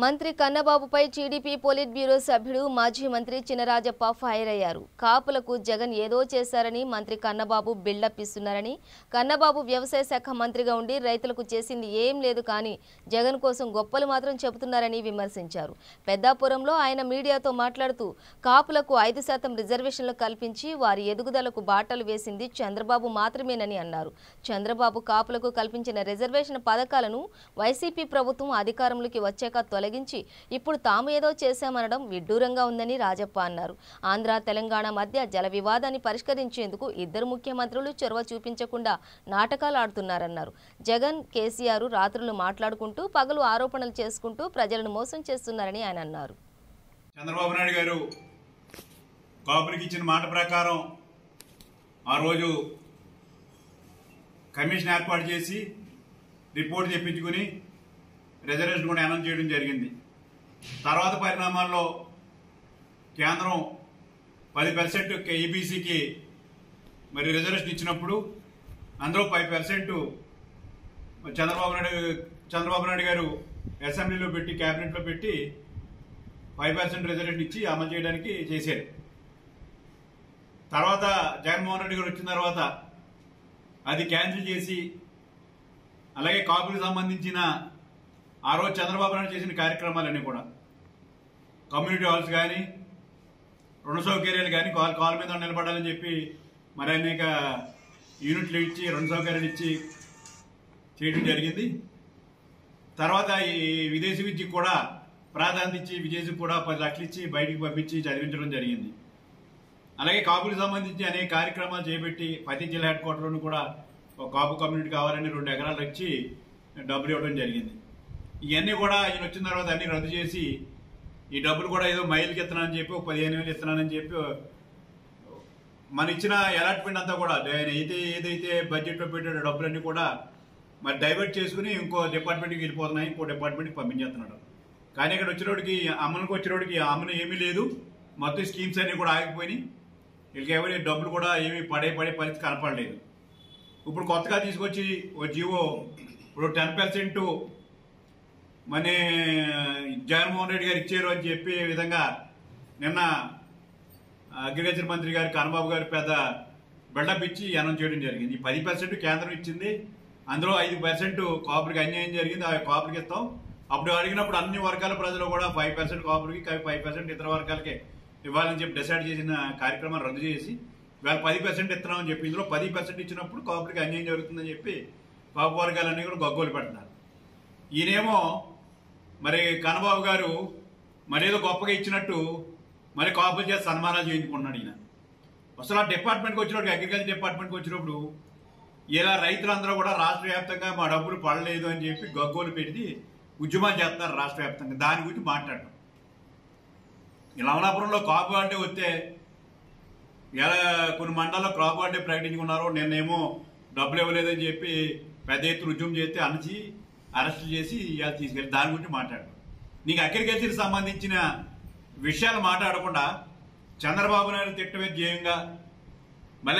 మంత్రి కన్నబాబుపై TDP polit bureau సభ్యుడు మాజీ మంత్రి చినరాజప్ప ఫైర్ అయ్యారు. కాపులకు జగన్ ఏదో చేశారని మంత్రి కన్నబాబు బిల్డప్ ఇస్తున్నారని, కన్నబాబు వ్యవసాయ శాఖ మంత్రిగా ఉండి రైతులకు చేసింది ఏం లేదు కానీ జగన్ కోసం గొప్పలు మాత్రం చెబుతున్నారని విమర్శించారు. పెద్దాపురంలో ఆయన మీడియాతో మాట్లాడుతూ కాపులకు 5% రిజర్వేషన్లు కల్పించి వారి ఎదుగుదలకు బాటలు వేసింది చంద్రబాబు మాత్రమేనని అన్నారు. చంద్రబాబు కాపులకు కల్పించిన రిజర్వేషన్ పథకాలను వైసీపీ ప్రభుత్వం అధికారంలోకి వచ్చాక తొలగించి ఇప్పుడు తాము ఏదో చేశామనడం విడ్డూరంగా ఉందని రాజప్ప అన్నారు. ఆంధ్ర తెలంగాణ మధ్య జల వివాదాన్ని పరిష్కరించేందుకు ఇద్దరు ముఖ్యమంత్రులు చొరవ చూపించకుండా నాటకాలు ఆడుతున్నారన్నారు. జగన్, కేసీఆర్ రాత్రులు మాట్లాడుకుంటూ పగలు ఆరోపణలు చేసుకుంటూ ప్రజలను మోసం చేస్తున్నారని ఆయన అన్నారు. చంద్రబాబు నాయుడు గారు కాపులకు ఇచ్చిన మాట ప్రకారం ఆ రోజు కమిషన్ ఏర్పాటు చేసి రిపోర్ట్ తెప్పించుకుని రిజర్వేషన్ కూడా అనౌన్స్ చేయడం జరిగింది. తర్వాత పరిణామాల్లో కేంద్రం 10% ఈబీసీకి మరి రిజర్వేషన్ ఇచ్చినప్పుడు అందులో 5% చంద్రబాబు నాయుడు గారు అసెంబ్లీలో పెట్టి క్యాబినెట్లో పెట్టి 5% రిజర్వేషన్ ఇచ్చి అమలు చేయడానికి చేశారు. తర్వాత జగన్మోహన్ రెడ్డి గారు వచ్చిన తర్వాత అది క్యాన్సిల్ చేసి అలాగే కాపులకు సంబంధించిన ఆ రోజు చంద్రబాబు నాయుడు చేసిన కార్యక్రమాలన్నీ కూడా కమ్యూనిటీ హాల్స్ కానీ రుణ సౌకర్యాలు కానీ కాల్ మీద నిలబడాలని చెప్పి మరి అనేక యూనిట్లు ఇచ్చి రుణ సౌకర్యాలు ఇచ్చి చేయడం జరిగింది. తర్వాత ఈ విదేశీ విద్యకు కూడా ప్రాధాన్యత ఇచ్చి విదేశీకి కూడా 10 లక్షలు ఇచ్చి బయటికి పంపించి చదివించడం జరిగింది. అలాగే కాపులకు సంబంధించి అనేక కార్యక్రమాలు చేపట్టి ప్రతి జిల్లా హెడ్ క్వార్టర్లోనూ కూడా ఒక కాపు కమ్యూనిటీ కావాలని 2 ఎకరాలు ఇచ్చి డబ్బులు ఇవ్వడం జరిగింది. ఇవన్నీ కూడా ఈయన వచ్చిన తర్వాత అన్ని రద్దు చేసి ఈ డబ్బులు కూడా ఏదో మైలుకి ఇస్తున్నానని చెప్పి 15,000 ఇస్తున్నానని చెప్పి మన ఇచ్చిన అలాట్మెంట్ అంతా కూడా ఏదైతే బడ్జెట్లో పెట్టే డబ్బులన్నీ కూడా మరి డైవర్ట్ చేసుకుని ఇంకో డిపార్ట్మెంట్కి వెళ్ళిపోతున్నాయి, ఇంకో డిపార్ట్మెంట్కి పంపించేస్తున్నాడు. కానీ ఇక్కడ వచ్చినోడికి అమలుకి వచ్చినోడికి అమలు ఏమీ లేదు, మొత్తం స్కీమ్స్ అన్నీ కూడా ఆగిపోయినాయి. వీళ్ళకి ఎవరి డబ్బులు కూడా ఏమీ పడే పరిస్థితి కనపడలేదు. ఇప్పుడు కొత్తగా తీసుకొచ్చి ఓ జీవో ఇప్పుడు 10% మన జగన్మోహన్ రెడ్డి గారు ఇచ్చారు అని చెప్పి విధంగా నిన్న అగ్రికల్చర్ మంత్రి గారు కన్నబాబు గారు పెద్ద బిల్డప్ ఇచ్చి అనౌన్స్ చేయడం జరిగింది. 10% కేంద్రం ఇచ్చింది, అందులో 5% కాపులకి అన్యాయం జరిగింది, ఆ కాపులకి ఇస్తాం. అప్పుడు అడిగినప్పుడు అన్ని వర్గాల ప్రజలు కూడా 5% కాపులకి 5% ఇతర వర్గాలకే ఇవ్వాలని చెప్పి డిసైడ్ చేసిన కార్యక్రమాన్ని రద్దు చేసి ఇవాళ 10% ఇస్తున్నామని చెప్పి ఇందులో 10% ఇచ్చినప్పుడు కాపులకి అన్యాయం జరుగుతుందని చెప్పి కాపు వర్గాలన్నీ కూడా గగ్గోలు పెడుతున్నారు. ఈయనేమో మరి కన్నబాబు గారు మరేదో గొప్పగా ఇచ్చినట్టు మరి కాపుల చేసి సన్మానాలు చేయించుకుంటున్నాడు. ఈయన అసలు ఆ డిపార్ట్మెంట్కి వచ్చినప్పుడు అగ్రికల్చర్ డిపార్ట్మెంట్కి వచ్చినప్పుడు ఇలా రైతులందరూ కూడా రాష్ట్ర వ్యాప్తంగా మా డబ్బులు పడలేదు అని చెప్పి గగ్గోలు పెట్టి ఉద్యమాలు చేస్తున్నారు రాష్ట్ర వ్యాప్తంగా. దాని గురించి మాట్లాడటం లవణాపురంలో కాపు హాలిడే వస్తే ఇలా కొన్ని మండలాల్లో కాపు హాలిడే ప్రకటించుకున్నారు. నిన్నేమో డబ్బులు ఇవ్వలేదని చెప్పి పెద్ద ఎత్తున ఉద్యమం చేస్తే అణచి అరెస్టులు చేసి ఇలా తీసుకెళ్ళి దాని గురించి మాట్లాడటం. నీకు అగ్రికల్చర్కి సంబంధించిన విషయాలు మాట్లాడకుండా చంద్రబాబు నాయుడు తిట్టమే ధ్యేయంగా మళ్ళీ